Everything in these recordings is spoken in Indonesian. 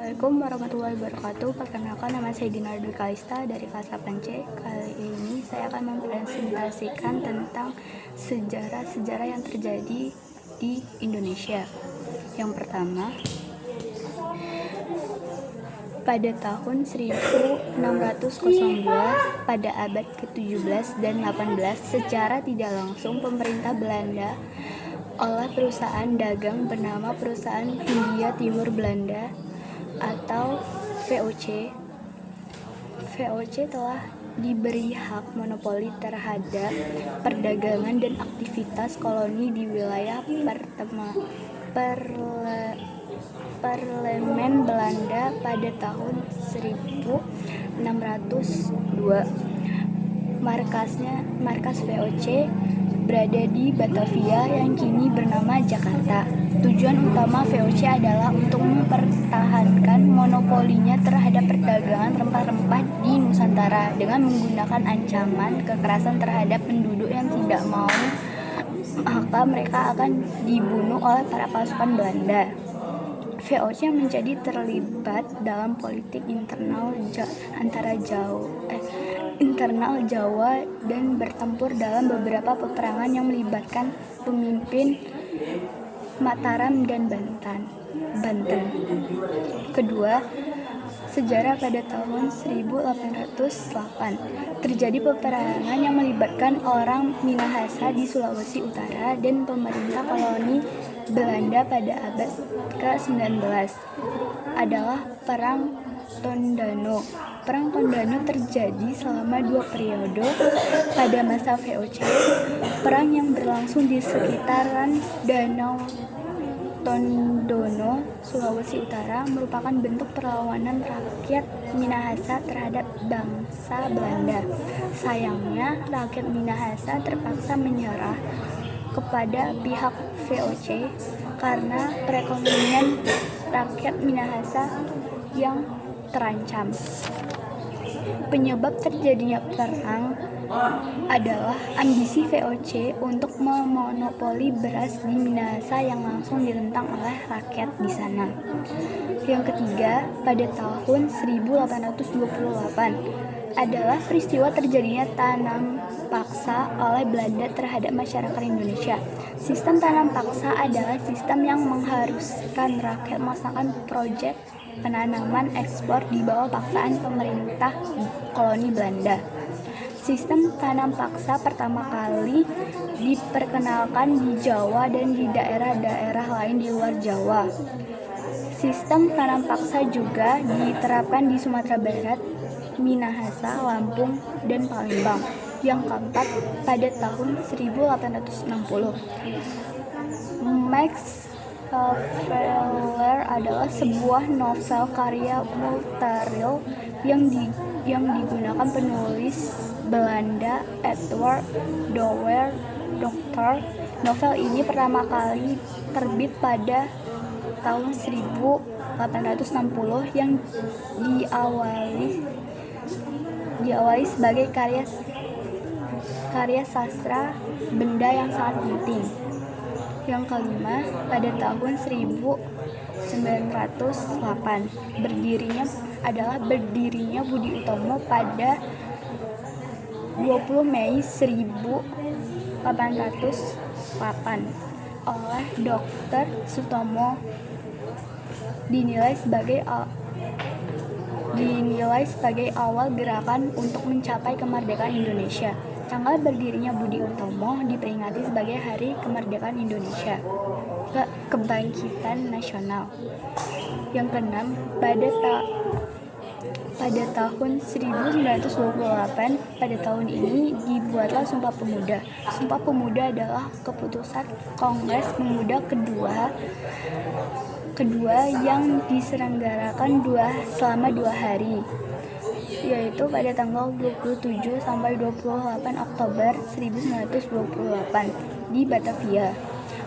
Assalamualaikum warahmatullahi wabarakatuh. Perkenalkan, nama saya Dinar Dwi Kalista dari kelas 8C. Kali ini saya akan mempresentasikan tentang sejarah-sejarah yang terjadi di Indonesia. Yang pertama, pada tahun 1602, pada abad ke-17 dan 18, secara tidak langsung pemerintah Belanda oleh perusahaan dagang bernama Perusahaan Hindia Timur Belanda atau VOC. VOC telah diberi hak monopoli terhadap perdagangan dan aktivitas koloni di wilayah Parlemen Belanda pada tahun 1602. Markas VOC berada di Batavia yang kini bernama Jakarta. Tujuan utama VOC adalah untuk mempertahankan monopolinya terhadap perdagangan rempah-rempah di Nusantara dengan menggunakan ancaman kekerasan terhadap penduduk yang tidak mau, maka mereka akan dibunuh oleh para pasukan Belanda. VOC menjadi terlibat dalam politik internal Jawa dan bertempur dalam beberapa peperangan yang melibatkan pemimpin Mataram dan Banten. Kedua, sejarah pada tahun 1808 terjadi peperangan yang melibatkan orang Minahasa di Sulawesi Utara dan pemerintah koloni Belanda pada abad ke-19 adalah Perang Tondano. Perang Tondano terjadi selama 2 periode pada masa VOC. Perang yang berlangsung di sekitaran Danau Tondano, Sulawesi Utara, merupakan bentuk perlawanan rakyat Minahasa terhadap bangsa Belanda. Sayangnya, rakyat Minahasa terpaksa menyerah kepada pihak VOC karena perekonomian rakyat Minahasa yang terancam. Penyebab terjadinya perang adalah ambisi VOC untuk memonopoli beras di Minahasa yang langsung ditentang oleh rakyat di sana. Yang ketiga, pada tahun 1828 adalah peristiwa terjadinya tanam paksa oleh Belanda terhadap masyarakat Indonesia. Sistem tanam paksa adalah sistem yang mengharuskan rakyat melaksanakan proyek penanaman ekspor di bawah paksaan pemerintah koloni Belanda. Sistem tanam paksa pertama kali diperkenalkan di Jawa dan di daerah-daerah lain di luar Jawa. Sistem tanam paksa juga diterapkan di Sumatera Barat, Minahasa, Lampung, dan Palembang. Yang keempat, pada tahun 1860, Max Havelaar adalah sebuah novel karya Multatuli yang digunakan penulis Belanda Edward Douwer Dr. Novel ini pertama kali terbit pada tahun 1860 yang diawali sebagai karya sastra benda yang sangat penting. Yang kelima, pada tahun 1908 berdirinya Budi Utomo pada 20 Mei 1808 oleh Dr. Sutomo dinilai sebagai awal gerakan untuk mencapai kemerdekaan Indonesia. Tanggal berdirinya Budi Utomo diperingati sebagai Hari Kemerdekaan Indonesia, Kebangkitan Nasional. Yang keenam, pada tahun 1928, pada tahun ini dibuatlah Sumpah Pemuda. Sumpah Pemuda adalah keputusan Kongres Pemuda kedua yang diselenggarakan selama 2 hari, yaitu pada tanggal 27 sampai 28 Oktober 1928 di Batavia.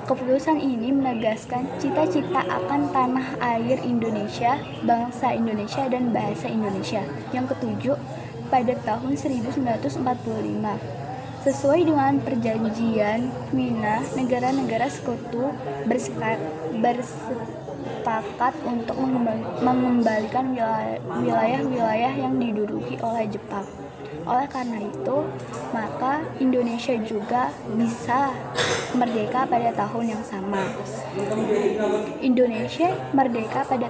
Keputusan ini menegaskan cita-cita akan tanah air Indonesia, bangsa Indonesia, dan bahasa Indonesia. Yang ketujuh, pada tahun 1945, sesuai dengan perjanjian Wina, negara-negara sekutu sepakat untuk mengembalikan wilayah-wilayah yang diduduki oleh Jepang. Oleh karena itu, maka Indonesia juga bisa merdeka pada tahun yang sama. Indonesia merdeka pada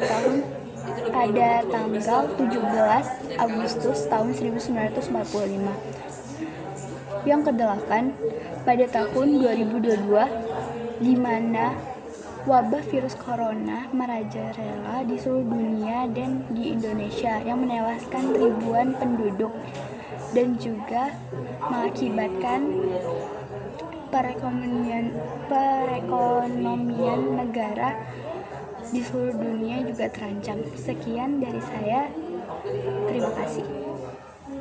tanggal 17 Agustus tahun 1945. Yang kedelapan, pada tahun 2022, di mana wabah virus corona merajalela di seluruh dunia dan di Indonesia yang menewaskan ribuan penduduk dan juga mengakibatkan perekonomian negara di seluruh dunia juga terancam. Sekian dari saya. Terima kasih.